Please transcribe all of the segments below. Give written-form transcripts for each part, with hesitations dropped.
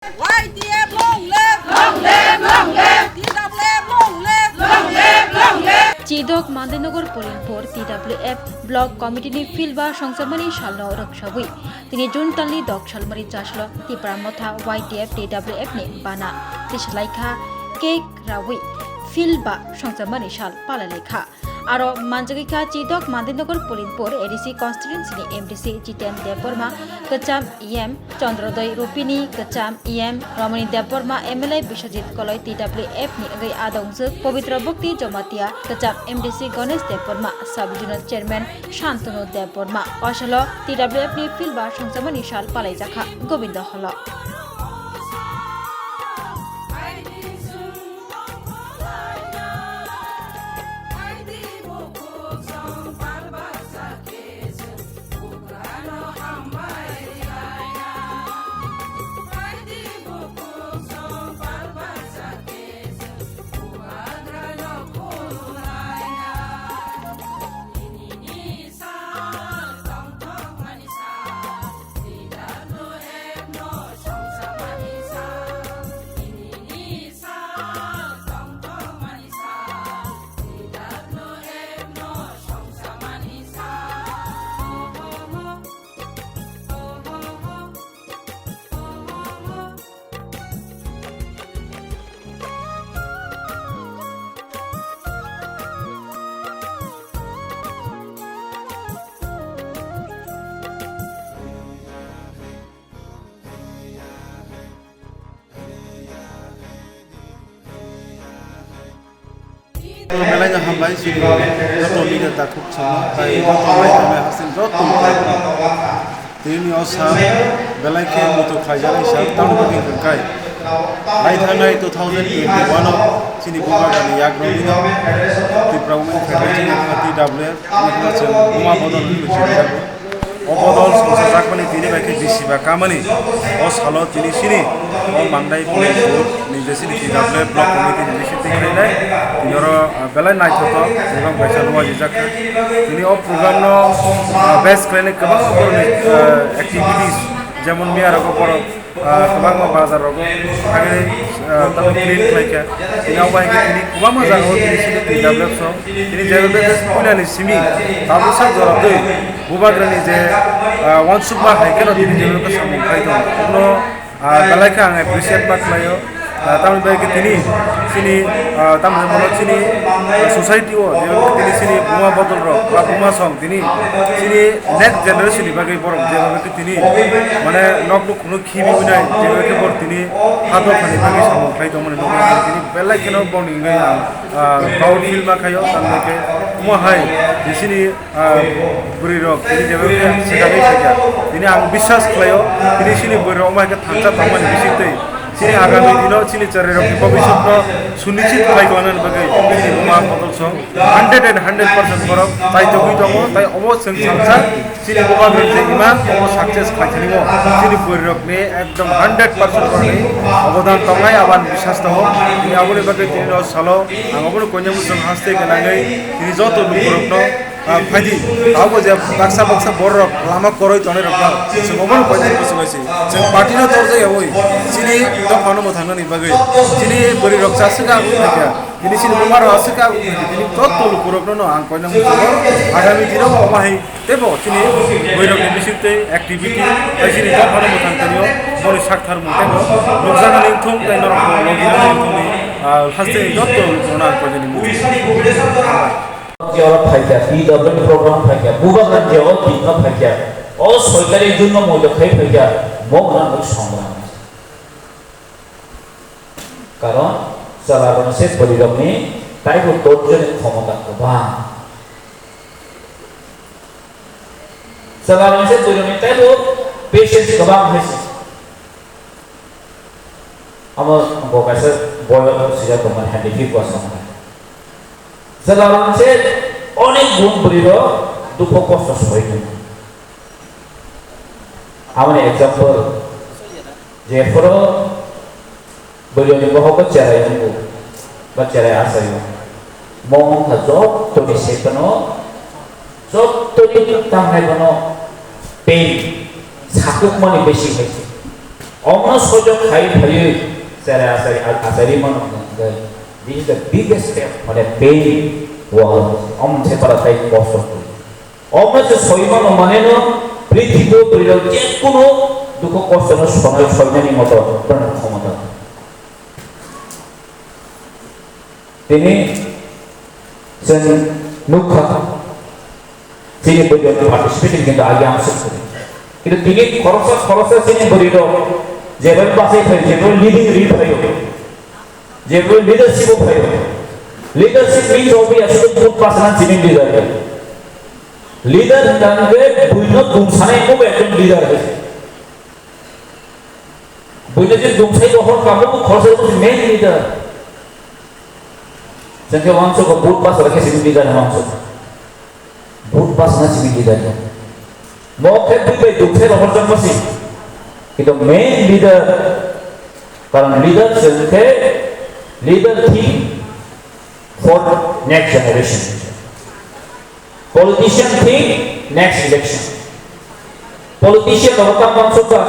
YTF long live, long live, long live. TWF long live, long live, long live. Chidok Mandenogor Polinpur TWF Block Committee Filba Songsamani Shalno Rakshawi. Tini Jun Tali Dok Shalmari Chashlo Tipramotha YTF TWF ne Bana Tishlaikha Cake Rawi Filba Songsamani Shal Palalekha. Aro Manjagika Chidok Mandenogor Polinpur ADC Constituency MDC Jiten Deborma Kacham EM Chandrodoy Rupini Kacham EM Ramani Deborma MLA Bishajit Koloi TWF ni Agai Adongzuk Povitra Bhakti Jomatia Kacham MDC Ganesh Deborma Sub-Regional Chairman Shantanu Deborma Oshalo TWF ni Filba Songsamani Shal Palai Jakha Govinda Holo Belanya hambai sini, joto liga takut sama, tapi joto mai kami hasil joto. Tini osam belai ke mutu kajian isal tahun bagi berkai. Mai thangai 2021 sini bunga kali agro liga di Pramuka Federasi TWF ini macam bunga bodol ini macam Obodol sosial kami tini bagi disipa kami os halo tini sini mandai pulau নিজে সিনি TWF block committee নিজে দেখে নাই তিনর বেলায় নাই থত programme বাইসা লওয়া যাক তিনি ও প্রোগ্রাম ন বেস ক্লিনিক কবা অ্যাক্টিভিটিস যেমন মিয়ার উপর কবা বাজার রগ আগে তাতে ক্লিন খাইকা তিনি আবাইকে তিনি কবা মজা ও তিনি সিনি TWF সব তিনি জেরবে পুলানি সিমি তাবু সব জরব দেই বুবাগ্রানি যে ওয়ান সুপার হাইকের তিনি জেরবে সামনে খাইতো কোনো বেলায়কে আং অ্যাপ্রিশিয়েট বাকলায়ো তামিল বাই তিনি সিনি তামিল মনে সিনি সোসাইটি ও তিনি সিনি বুমা বদল রক বা বুমা সং তিনি সিনি নেক্সট জেনারেশন বাকি বড় যেভাবে তিনি মানে নক নক কোনো খিবি নাই যেভাবে বড় তিনি হাতো খানি বাকি সামন খাই দমনে নক তিনি বেলাই কেন বনি গাই বাউল ফিল মা খাইও তামকে বুমা হাই সিনি বুড়ি রক তিনি যেভাবে সেটাই খাইয়া তিনি আং বিশ্বাস খাইও তিনি সিনি বুড়ি রক মাকে থাকতা তামান বিশিতই sini agami dino sini cari roki bhabishyat sunicit khaigwanan bagai sini buma bodol song 100% borok tai togui tongo tai omo sing samsar sini buma je iman omo success khaijanibo sini boirok ni ekdom 100% borni অবদান tongai aban বিশ্বাস tongo ini aboni bagai tini salo angoboni konyamu song haste ganangai tini joto lukorok no ফাইদি তাও যে বাক্সা বাক্সা বড় Lama করই তনে rock সমবন পয়দিন বসবাইছে जों पार्टीनो तोरजाय होय सिनि दफानो मोथांनानै बागै सिनि बोरि रक्सा सका उठा दिनै सिनि बुमार सका दिनै तत्तल पुरकनो आं कयना मुजो आगामी दिनाव माहाय देबो सिनि बोइरकनि बिसिते एक्टिभिटी सिनि दफानो मोथांतनियो बरि साक्थार मोथांनो लुकजानानै थं ताइनो लगिनानै थंनि हास्ते तत्तल पुरना कयनि मुजो জরব ফাইকা TWF প্রোগ্রাম ফাইকা বুবাগান জেও তিনটা ফাইকা ও সরকারের জন্য মূল্য খাই ফাইকা মৌনা মুখ সংগ্রাম কারণ সালাগনসে পরিরমনি তাইবো তোরজনের ক্ষমতা কবা সালাগনসে পরিরমনি তাইবো পেশেন্স কবা হইছে আমার বকাসে বয়স সিজা তোমার হ্যান্ডিফিক ওয়াসন সালাগনসে অনেক গুণ পরির দুঃখ কষ্ট সইতে আমার एग्जांपल যে ফরো বলিনি বহক চারাই নগো বা চারাই আসাই মং থা জব তোনি সেতনো জব তোনি তামনাই বনো পেইন সাকুক মনি বেশি হইছে Omno sojo khai bhayu sara asari man this is the biggest step for the pain wall om se para tai kosto omno se soiman mane no পৃথিবী তৈরি যে কোনো দুঃখ কষ্ট সময় সৈন্যের মতো ক্ষমতা তিনি মুখ্য তিনি পর্যন্ত পার্টিসিপেটিং কিন্তু আগে অংশ করে কিন্তু তিনি খরচা তিনি বলিল যেভাবে বাসে হয় যেভাবে লিডিং রিড হয় যেভাবে লিডারশিপ হয় leadership means obviously good personal তিনি লিডার লিডার দানকে বুইন দুমসানাই কো একজন লিডার হয়েছে বুইন যে দুমসাই যখন কামো খরচা তো মেইন লিডার যেকে অংশ কো বুট পাস রাখে সিমি লিডার অংশ বুট পাস না সিমি লিডার মখে দুই দুখে রহর জন্মসি কিন্তু মেইন লিডার কারণ লিডার যেকে লিডার থি for next generation politician think next election politician orang maksudnya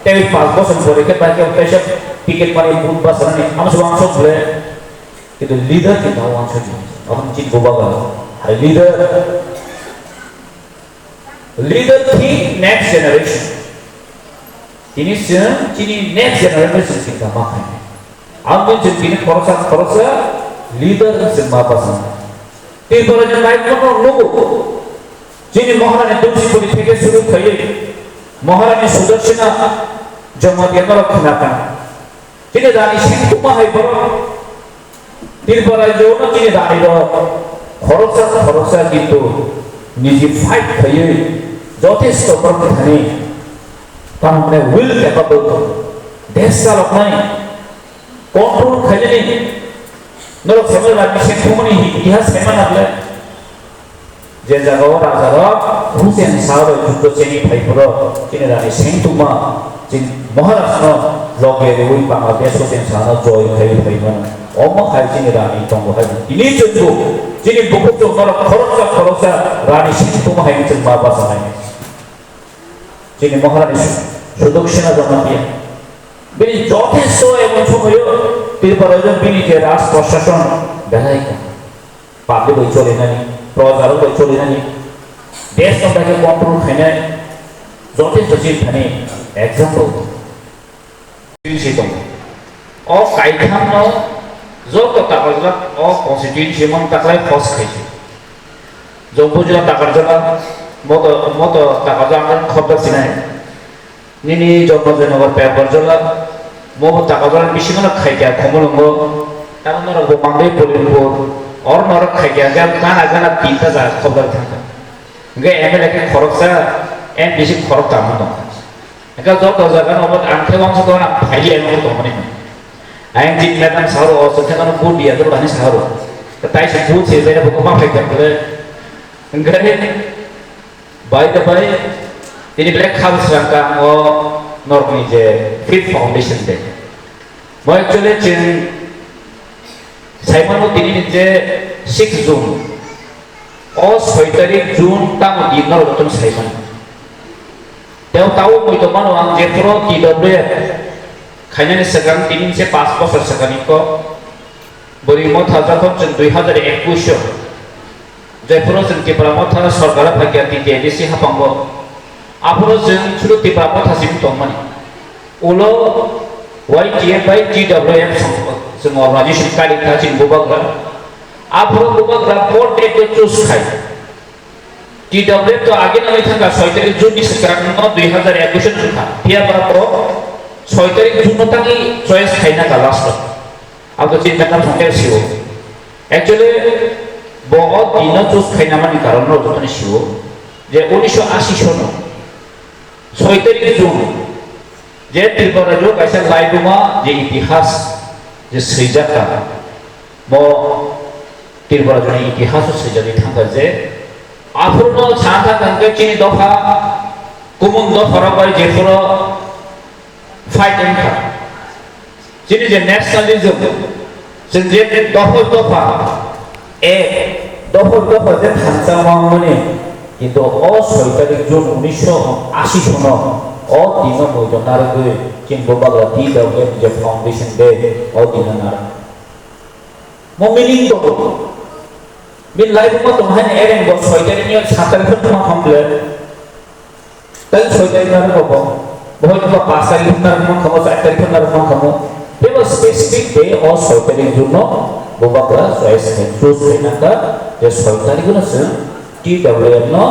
tapi 5 bos boleh kita pakai pressure tiket paling pun pasal ni amas maksud boleh itu leader kita maksud orang cint boba leader think next generation ini next generation kita makan ambil jadi korsa leader semua pasal এরপরে যে নায়ক লোক যিনি মহারানী তুলসীপুরি থেকে শুরু হয়ে মহারানী সুদর্শনা জমদিয়া রক্ষণা পান তিনি রানী সিংকুমা হয়ে বড় এরপরে যৌন তিনি রানীর খরচা কিন্তু নিজে ফাইট হয়ে যথেষ্ট প্রধানী তার মানে উইল ক্যাপাবল দেশ চালক নাই control খাইলেনি Nolo semua lagi sekumani ihas seman apa? Jenjago raja Husain Shah juga seni paypro, sini dari sentuma, sini Maharashtra loge dewi Bangladesh Husain Shah joy payman, omah hai sini dari tunggu hai. Ini contoh, sini buku tu khorosa rani sentuma hai macam apa sana. Sini Maharashtra Sudaksina zaman dia. Bini যথেষ্ট এবং সময় তিরপরজন বিনি যে রাজ প্রশাসন বেলাইকা public ওই চলে নানি প্রজার ওই চলে নানি দেশ সম্পর্কে কন্ট্রোল খাইনে যথেষ্ট চিন্তানি এক্সাম্পল ও কাইখান যত টাকা ও কনস্টিটিউয়েন্সি মন টাকায় খরচ খাইছে জম্বুজলা টাকার জন্য মতো টাকা জানার খবর চিনাই Nini jombo jenawar paper jola, mau tak kawan bisi mana kaya komolongo, tapi nora go mandai polingo, or nora kaya gam kana tinta za khobar thanga. Ngai eme lagi khoroksa, em bisi khorok tamu dong. Ngai jauh jauh kan obat angke wang sekolah nak kaya eme tu mana ni. Ayam jin medan sahur, sekarang kan bud dia tu bani sahur. Ketai sebut sih, saya bukan apa kaya boleh. Ngai baik apa Ini black house rangka o normi je fit foundation de. Mo actually chen Simon mo tini je 6 June. O 6 tarik June tamu di nol betul Simon. Teu tahu mo itu mana ang je pro TWF. Kayaknya ni sekarang tini se passport sekarang iko. Beri mo thaja kon chen 2021. Je pro chen ke pra mo thaja sarkar bhagia ti je si hapangbo. Apuro jeng sudah tiba apa hasil tomani. Ulo YTF by GWM semua organisasi kali kaji bubagra. Apuro bubagra board date choose kai. GWM tu agen nama itu kan 6 tarik Jun di sekarang no 2021 kan. Dia berapa? 6 tarik Jun tangi choice kai na kalas lo. Aku cinta kan sampai siu. Actually बहुत दिनों choose kai nama ni karena lo tu kan siu. Jadi 1980 sono. 6 tarik Jun যে ত্রিপুরা কাইসা লাইডুমা যে ইতিহাস যে সৃজাতা ম ত্রিপুরা জনে ইতিহাস সৃজাদি থাকা যে আফুরনো ছাতা কাঙ্কে চিনি দফা কুমুন দফা বাই যে পুরো ফাইট এন্ড খা চিনি যে ন্যাশনালিজম যে দফা এ দফা যে থানসা মামনে কিন্তু অ 6 তারিখ June 1980 Son dino mo jo nar ge chin bo ba ga TWF je foundation de dino nar mo meaning to min lai mo to han eren bo soitari ni satar phun ma hamle tal soitari nar ko bo bahut ko pasari nar mo khamo satar phun nar mo khamo they were specific day or soitari junno bo ba ga choice hai choose na je soitari ko na TWF no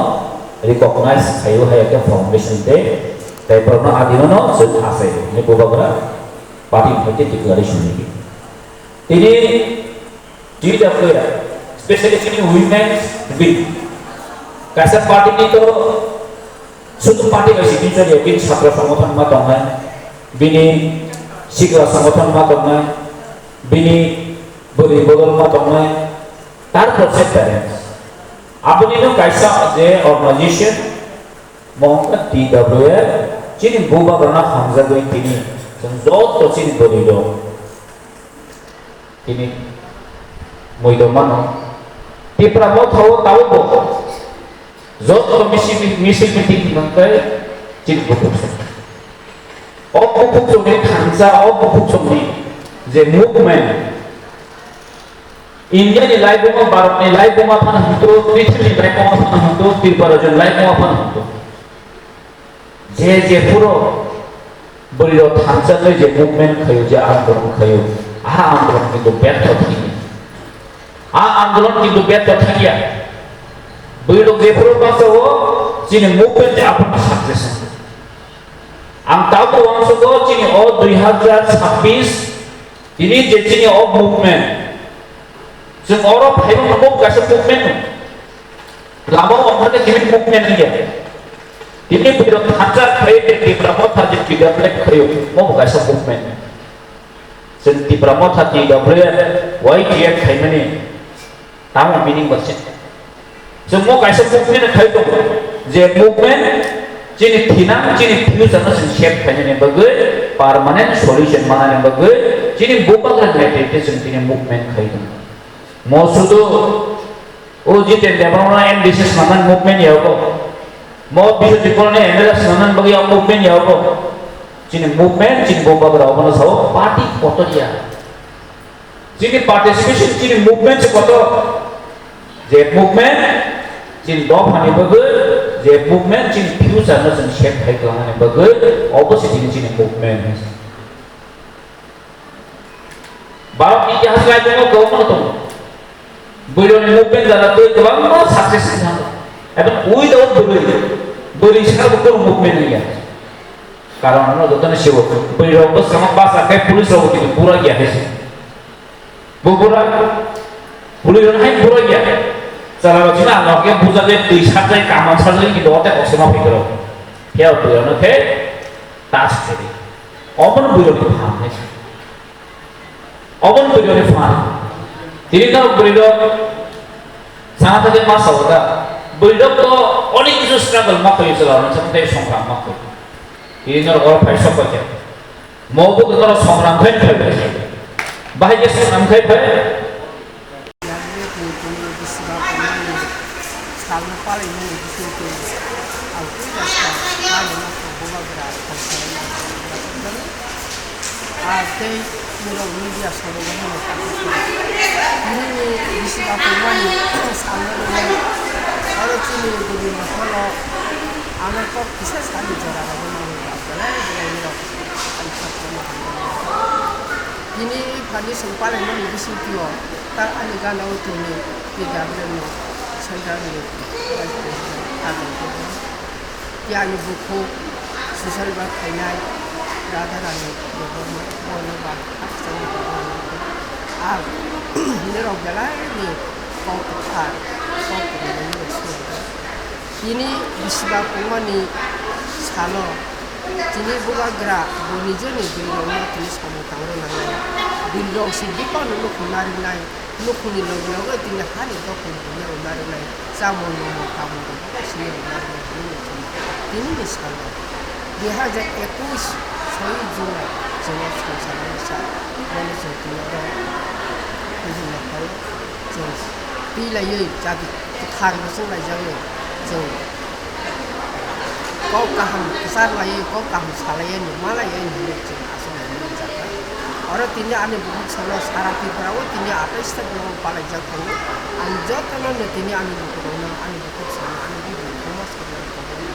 recognize kayu hai ke foundation de tai parna adino no se ase ni bo ba ga party hote declaration ni ini TWF especially in women's wing kaisa party ni to suatu party ka sini jadi bin chhatra sangathan ma tongai bini sikra sangathan ma tongai bini bori bodol ma tongai tar process balance apni no kaisa je organization mohon TWF chini buba karna hamza goi tini jot to chini bori do ini moido mano ti prabot ho tau bo zot to misi meeting nangkai chin bukuk so ni khansa bukuk so ni je movement India ni live mo Bharat ni live mo apna hunto prithvi ni live mo apna hunto tirparajan live mo apna hunto je puro boliro khansa le je movement khayo je andolon khayo andolon kintu ব্যর্থ thaki आंदोलन की दुबैत थकिया बड़ो गेफरो पासो जिने movement अपन success आं ताबो वांसो को जिने ओ 2026 ini je जिने ओ मूवमेंट जों अरो फाइबो नबो गासो मूवमेंट लाबो अमरके जिने मूवमेंट निया ini बड़ो खाचा खरे के प्रमोद था जे TWF खयो मो गासो मूवमेंट जों प्रमोद था TWF YTF खाइमने तामो मीनिंग बच्चे जों मो गाइसा मूवमेंट खाइ दं जे मूवमेंट जिनि थिना जिनि फ्यूचर न जों शेप खाइने बगै परमानेंट सॉल्यूशन माने बगै जिनि बोबाग्रा नेटेटे जों दिने मूवमेंट खाइ दं मो सुदो ओ जिते देबरना एमडीसीएस मानन मूवमेंट यावो मो बिजु दिपने एमएलएस मानन बगै मूवमेंट यावो जिनि मूवमेंट जिनि बोबाग्रा अबन साव पार्टी पटरिया जिनि पार्टिसिपेशन जिनि मूवमेंट से कतो जे मूवमेंट जिन दफ हानि बगै जे मूवमेंट जिन फ्यूचर न जों शेप खाइ खालामनानै बगै अबसे जिनि मूवमेंट भारत इतिहास लाइ दङ गोबां दङ बैरोनि मूवमेंट जानानै गोबां सक्सेस जादों एबं उइदाउट बोरै सारबो कोन मूवमेंट गैया कारण न जतने सेव बैरो बस सम बासा काय पुलिस रहो कि पूरा गया है बुबुरा पुलिस हाय पूरा गया चला बचिना नके बुजा दे दुई साजै कामन साजै कि दते असेमा फिकरो फेव पुलिस न थे तास थे अबन बैरो फाम है अबन बैरो फाम तिरिना बैरो साथादे मास होगा बैरो तो अनेक किछु स्ट्रगल मा खै चलाउन छते संग्राम मा खै तिरिना और पैसा पके मबो गतर संग्राम खै बाहाय के संग्राम खै salna pala ni disitu aku rasa kalau nak buat berat ada mula media sosial ini disitu apa ni salna ni kalau cini dulu kalau anak kok bisa sekali jalan aku mau ini pani sempal ni disitu tak ada kalau tu ni tidak benar संजाने आगे यानी बुको social बात करना राधा रानी बोलने बात अक्सर आप मेरे ओगला ये कॉम्पिटार ini bisba pumani salo ini buka gerak bunijo ni bilong ni tulis kamu tahu nang bilong si bipa nulu kunari nai nukuni logo tinggal hari tu kunari kunari nai sama nulu kamu tu sini kunari ini ni salo dia aja ekus saya jual jual sama saya mana jadi orang ini nak tahu jual bila ye jadi hari besok lah jangan kau kaham besar lagi kau kaham salaya ni malah yang ni macam asal ni jaga. Orang tinggal ane bukan salah sarati perahu tinggal apa istilah orang palai jaga ni. Anjat kalau ni tinggal ane bukan orang ane bukan salah ane bukan rumah sekolah kau ni.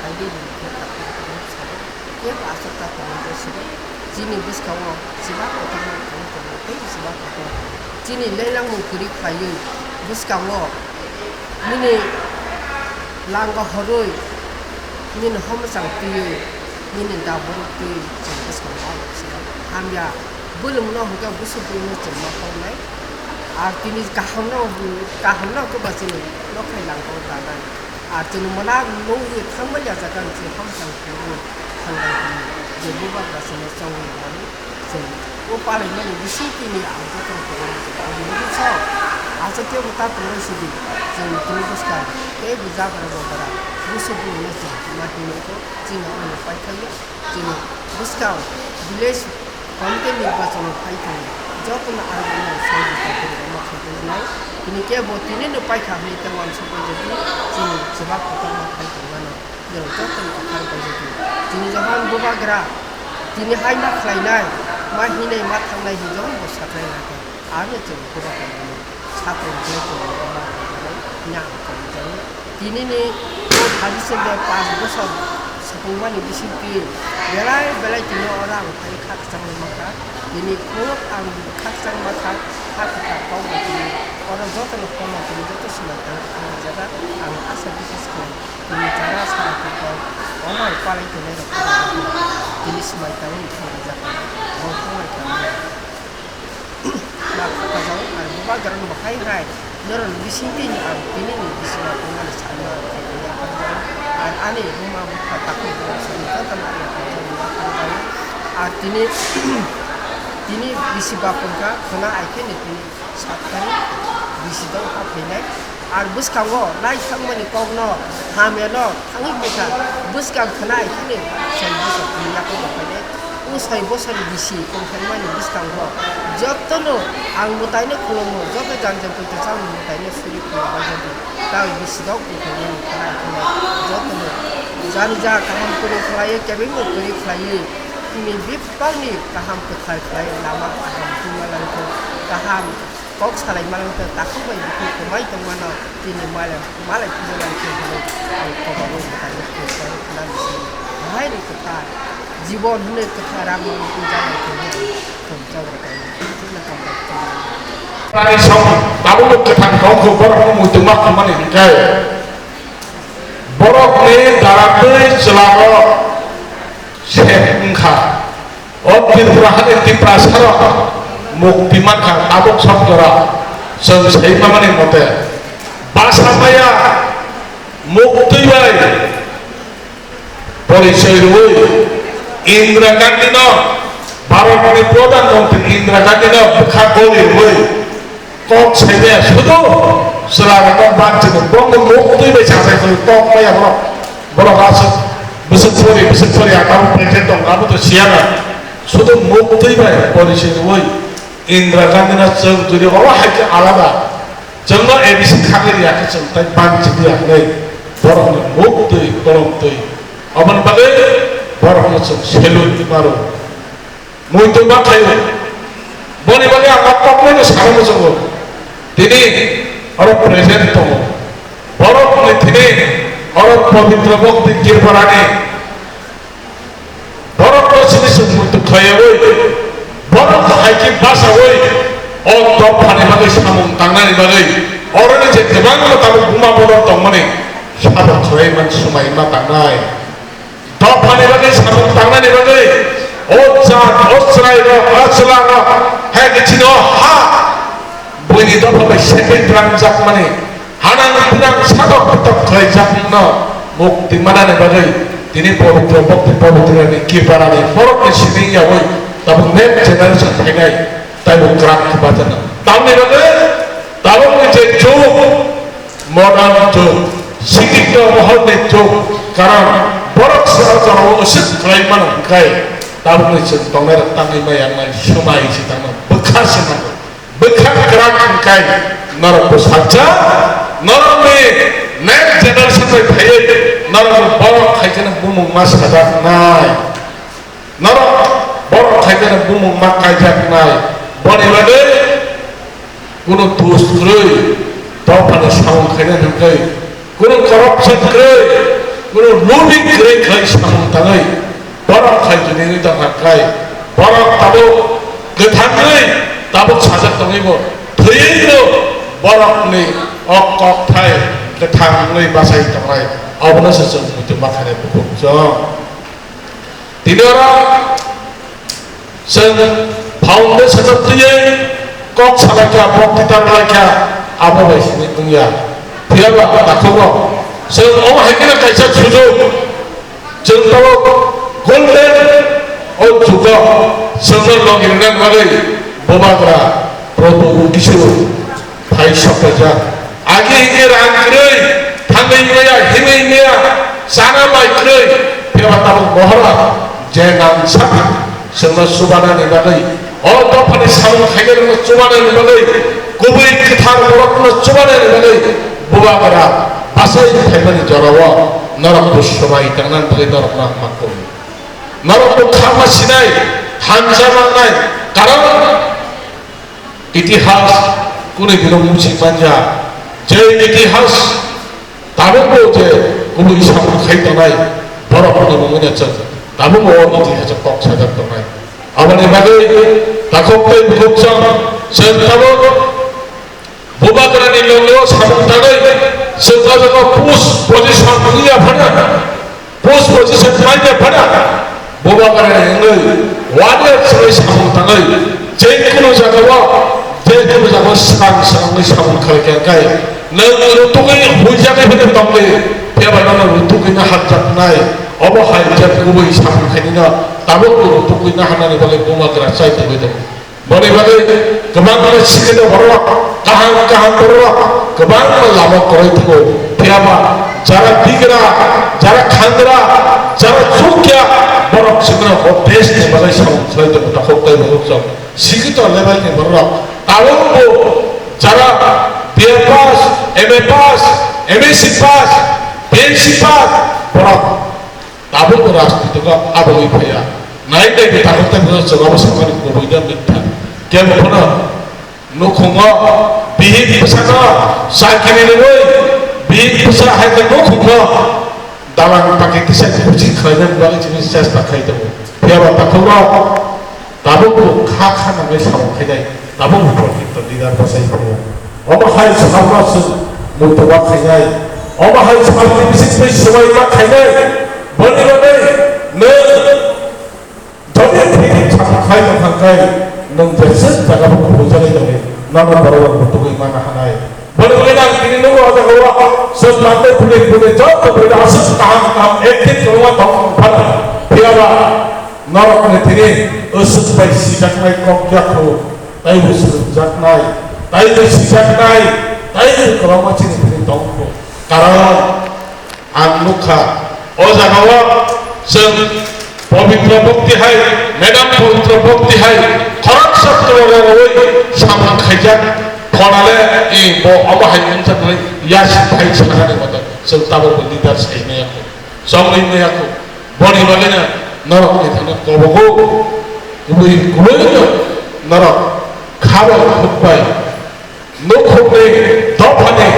Ane bukan tak bukan salah. Dia asal tak orang tersebut. Jini bus kau sebab kau ni kau tu sebab kau. Jini lelang mukuri kayu bus kau ni langga horoi ni hom sang tiyu ni dabon tiyu jenis kau hamya belum nak hukum busu belum cuma kau ni artinya kaham na ke bahasa ni nak kau langga tangan artinya mana nunggu tambah ya jangan si hom sang tiyu tanggal ni jadi buat bahasa ni cuma ni so paling mana busu ni aku tu kau ni so asal tu kita perlu sedih jadi terus kan bisa berapa busu ni cuma ni tu cina orang pakai kaya cina buskau village konten ni bahasa orang pakai kaya jauh nak ada orang saya kita perlu maksudnya ni ini kaya buat ini ni pakai kaya ni tengah sampai jadi cina sebab kita pakai kaya mana jadi jauh nak pakai kaya jadi cina jangan buka gerak cina hai nak kelainan mah ini mah tang lain hijau busak lain lagi ada cina buka kaya satu je tu orang nyak kaya ini ni hari sebelum pas besar sepuluh ni disipi belai tino orang hari kat sang makan ini kuat ang kat sang makan kat kau begini orang jauh nak kau makan itu semua ang jaga ang asal bisnis kau ini cara sangat kau orang paling tu ni ini semua tahu itu jaga orang kau nak kau jauh ang buka garan makai hai Norang disipi ni ang ini ni disipi dengan sama ane rumah buka takut kita tanah yang ada artinya ini bisi bapun ka kena ikan itu satu bisi dong apa ni bus kanggo naik kang mana kau no hamelo tangi kita bus kang kena ikan ni saya bus punya kau apa ni usai bus hari bisi kau kena mana bus kanggo jatuh no ang mutai ni kalau mo jatuh jangan kita tahu mutai ni suri kalau jadi tahu bisi dong kita ni kena ikan jatuh no jangan kaham kuri kelai kebing kuri kelai ini bipang ni kaham kelai lama kaham tumalan tu kaham kau salai malang tu takut bayi buku kemai tu mana ini malam tumalan tu kau baru bertanya kelai kelai hai ni kita jiwa ni kita ramu jalan tu kau bertanya itu nak kau Hari sama, tahu kita kau berapa mutu mak mana ni kau borok ni darah selama sehingga orang berhati di prasara mukti makan tabuk sabdara selesai mana ni mute bahasa maya mukti bayi polisi ruy Indra Gandhi no borok ni prodan mukti Indra Gandhi no bukan boleh ruy kok saya sudah selama kau baca tu, kau mukti bercakap tu, kau apa yang boleh rasa besar sorry, kamu present dong, kamu tu siapa? Sudah mukti ber, polisi tu, Indra Gandhi nak ceng tu dia, orang hanya alada, cengah ABC kagak dia keceng, tapi panci dia, orang mukti, aman bagai, orang macam selut baru, muncul bagai, boleh bagai apa pun sekarang macam ini. orang present tu, orang ni orang pavitra bhakti kirparani, orang tu sini semua tu kaya woi, orang tu hakim bahasa woi, orang tu pani bagai samung tangan bagai, orang ni jadi mana tahu rumah orang tu mana, siapa cuai man sumai mata nai, tu pani bagai samung tangan bagai, osrai lo, hai kecino ha. Bunyi itu apa sepen transak mana? Hanang tidak sadar tetap transak no. Mukti mana ni bagai? Ini pavitra ni kiparan ni. Forok ni sini ya woi. Tapi net generation hengai. Tapi kerak kebacan. Tahu ni bagai? Tahu ni je modern jo. Sikit tu mohon ni jo. Karena forok seorang usit kelai mana kai. Tahu ni centong ni tangi bayang ni semai si tangan bekas mana. Bekan kerak kai nara saja nara me next generation में भाई 너는 버럭 하이제는 무묵마 사작나이 너는 버럭 하이제는 무묵마 가이작나이 버리바데 그는 도스크의 더판의 상황 가이는 형의 그는 corruption 그의 그는 로빙 그의 가이 상황 당의 버럭 하이제는 당하가이 버럭 따로 그 당의 따로 사작당이고 더이로 버럭니 억곡타이 그 당의 마사이 당의 아버나서 성부터 막하네 복종 디너라 선 파운드 선업들이 꼭 살아가 복디다라가 아버가 있는 거야 비아가 나코고 선 어머니는 가이사 주조 정도로 골든 어주가 선을 넘기는 말이 뭐마더라 보도 기술 파이셔까자 아기 이게랑 그래 당의 거야 힘의 있냐 사나마이 그래 배웠다고 뭐하라 제남사 정말 수반하는 거의 어떠판에 사는 해결하는 거 좁아내는 거의 고부의 그타로 돌아오는 좁아내는 거의 뭐하더라 아서이 패번이 저러와 너랑도 수마이 당난 거의 너랑도 맞고 너랑도 카마시나이 한사만나이 가라 이티하스 कुने दिनों मुझे बंजा जय इतिहास ताबो को जे कुबु इशाम खाई तनाई बड़ा बड़ा मुंगने चल ताबो को इतिहास पक्ष साजत तनाई अबने बागे ताकोते बुकचम सेंताबो बुबा करने लोगों सामने तनाई सेंताबो को पुश पोजीशन दुनिया फटा पुश पोजीशन माइने फटा बुबा करने लोग वाले सभी सामने तनाई जय कुनो जगवा 제대로 잡아 상상의 상을 가게 너는 또그이 호자게 되는 동네 대발로는 또그이나 합작나이 어버하이자 그거의 상을 가니나 따먹고 또그이나 하나님의 고마그라 사이트 되는 머리바게 그만큼 시계도 벌어와 가한 벌어와 그만큼 라먹 거리고 대아마 자라 비그라 자라 칸드라 자라 좋게야 버럭 시그나 베스트 말을 상을 저희들부터 혹대는 없어 시기도 레벨이 벌어라 तारों जरा बीए पास एमए पास एमएससी पास बीएससी पास पढ़ा ताबों को राष्ट्रीय तो का अब वही भैया नहीं देखे तारों तक वो जगह वो समाने को बोलता मिलता क्या बोलना नुखुंगा बीए पसंदा साकिने ने वो बीए पसंद है तो नुखुंगा दावान पाके किसी कुछ खाने वाले चीज़ चेष्टा खाई तो क्या बात ताकुरा ताबों को खा नमे सामने खाई ताबों को तो दीदार बसाई पड़े अबा हाय समाज से मुतवा खाई अबा हाय समाज के किसी पे सवाई का खाई बने न जब ये छाप खाई न खाई न जैसे जगह को पूजा नहीं करे ना बराबर तो कोई माना है बड़े ना किन्हीं लोगों आजा हुआ सब लाते पुले जब तो बड़ा असर काम एक दिन करूँगा तो फल फिर नरक में तेरे असर पे सीजन में कम क्या करो ताई वो सीजन नहीं ताई वो सीजन नहीं ताई वो कलामा चीज़ तेरे दोनों कारण अनुखा और जगह सब पवित्र भक्ति है मैडम पवित्र भक्ति है खराब शब्द वगैरह वही सामान खाया खानाले ये वो अब है उनसे तो यार भाई चलाने वाला चलता वो बंदी दर सही नहीं आको सब नहीं आको बड़ी वाले ना नरक में था ना कबको वही गुले ना नरक खावा खुबाई नो खुबे दफने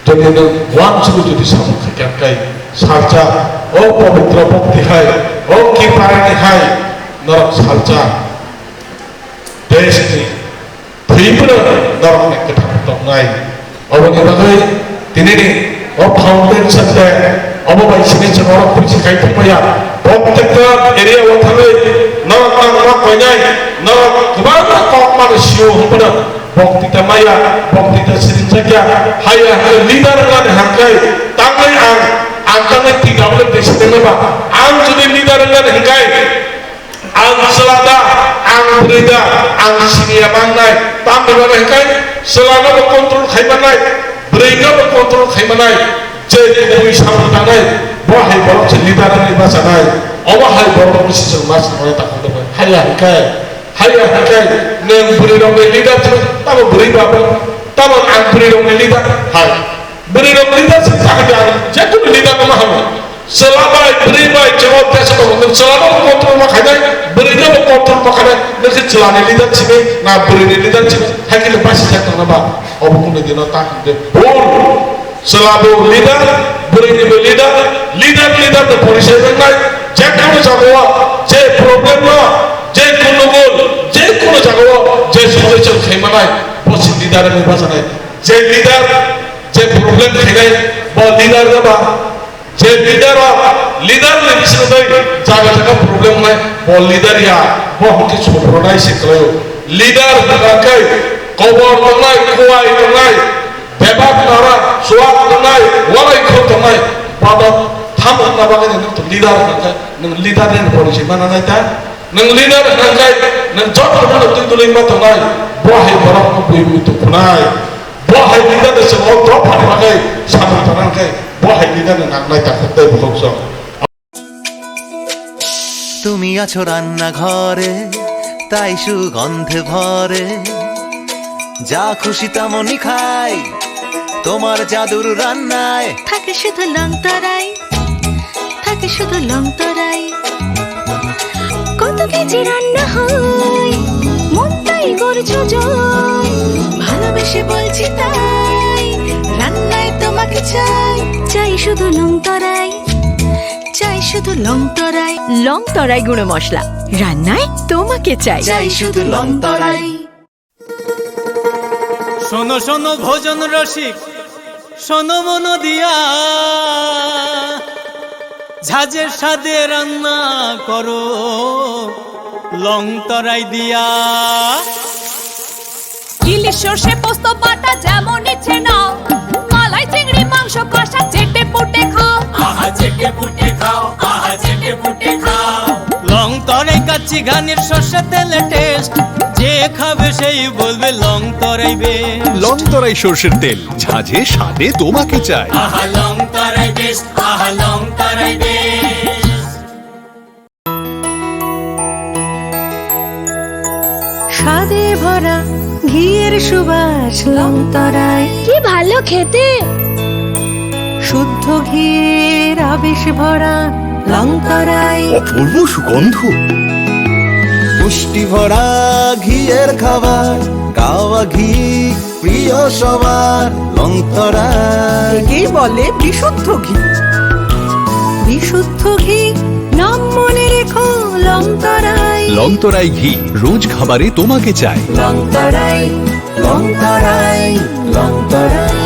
तो ये ना वांच को जो दिशा में क्या कहीं साचा ओ पवित्र भक्ति है ओ किपारनी है नरक साचा देश की थीपना नरक में कथा तो नहीं और वो निभाए तिन्हें और फाउंडेशन से अब वो इसमें चुनाव कुछ कहीं तो पाया भक्ति का एरिया वो था नरक नरक कोई नहीं नरक कबाल कौन मार शिव होना भक्ति का माया भक्ति का सिरिंज क्या हाया लीडर का हंगाई तांगे angkanya tiga bulan destinasi apa? Ang jadi leader dengan hinggai, ang selada, ang berida, ang sinia manai, tampil dengan hinggai, selada berkontrol kaimanai, berida berkontrol kaimanai, jadi kami sama tanai, bahai baru jadi leader dengan bahasa nai, awahai baru mesti cermas orang tak kau haya hinggai, neng berida dengan leader tu, tamu berida apa? Tamu ang berida dengan leader, hai. beri rok leadership takde ar jetu leader nama hamu selabai beri bai jawab desa ko nang selama kontrol makanya beri jawab kontrol makanya nang selama leadership na beri leadership hakil pasti jatuh nama obukun dina tak de bol selalu leader beri leader leader de polisi bengai jekono jagawa je problem na je kono gol je kono jagawa je solution khaimai bosi leader ni basane je leader je problem khagai bo leader ba je leader ni bisodai jaga jaga problem nai bo leader ya bo hoti sobrodai siklayo leader kai kobor tonai kuai tonai bebak nara suak tonai walai khot tonai pada thamu na bagai nang leader kai nang leader ni polisi mana nai ta nang leader kai nang jot mana tu tuling ma tonai bo hai barang ko bui tu kunai bo hai leader de semua drop hari bagai sama tangan kai bo hai leader nang nai ta khot bolok so তুমি আছো রান্না ঘরে তাই সুগন্ধে ভরে যা খুশি তেমনই খাই তোমার জাদুর রান্নায় থাকে শুধু লং তরাই থাকে শুধু লং তরাই কত কেজি রান্না হয় মন তাই করছো জয় ভালোবেসে বলছি তাই রান্নায় তোমাকে চাই চাই শুধু লং তরাই চাই শুধু লং তরাই গুঁড়ো মশলা রান্নায় তোমাকে চাই চাই শুধু লং তরাই শোনো শোনো ভোজন রসিক শোনো মন দিয়া ঝাঁঝের স্বাদে রান্না করো লং তরাই দিয়া ইলিশ সর্ষে পোস্ত বাটা যেমন ইচ্ছে নাও মালাই চিংড়ি মাংস কষা চেটে পুটে খাও আহা চেটে পুটে খাও আহা চেটে পুটে খাও লং তরাই কাচ্চি ঘানির সর্ষে তেলে টেস্ট যে খাবে সেই বলবে লং তরাই বেশ লং তরাই সরষের তেল ঝাঁঝে স্বাদে তোমাকে চাই আহা লং তরাই বেশ আহা লং তরাই বেশ স্বাদে ভরা ঘিয়ের সুবাস লং তরাই কি ভালো খেতে শুদ্ধ ঘিয়ের আবেশ ভরা লং তরাই অপূর্ব সুগন্ধ পুষ্টি ভরা ঘিয়ের খাবার গাওয়া ঘি প্রিয় সবার লং তরাই কে বলে বিশুদ্ধ ঘি বিশুদ্ধ ঘি নাম মনে রেখো লং তরাই লং তরাই ঘি রোজ খাবারে তোমাকে চাই লং তরাই লং তরাই লং তরাই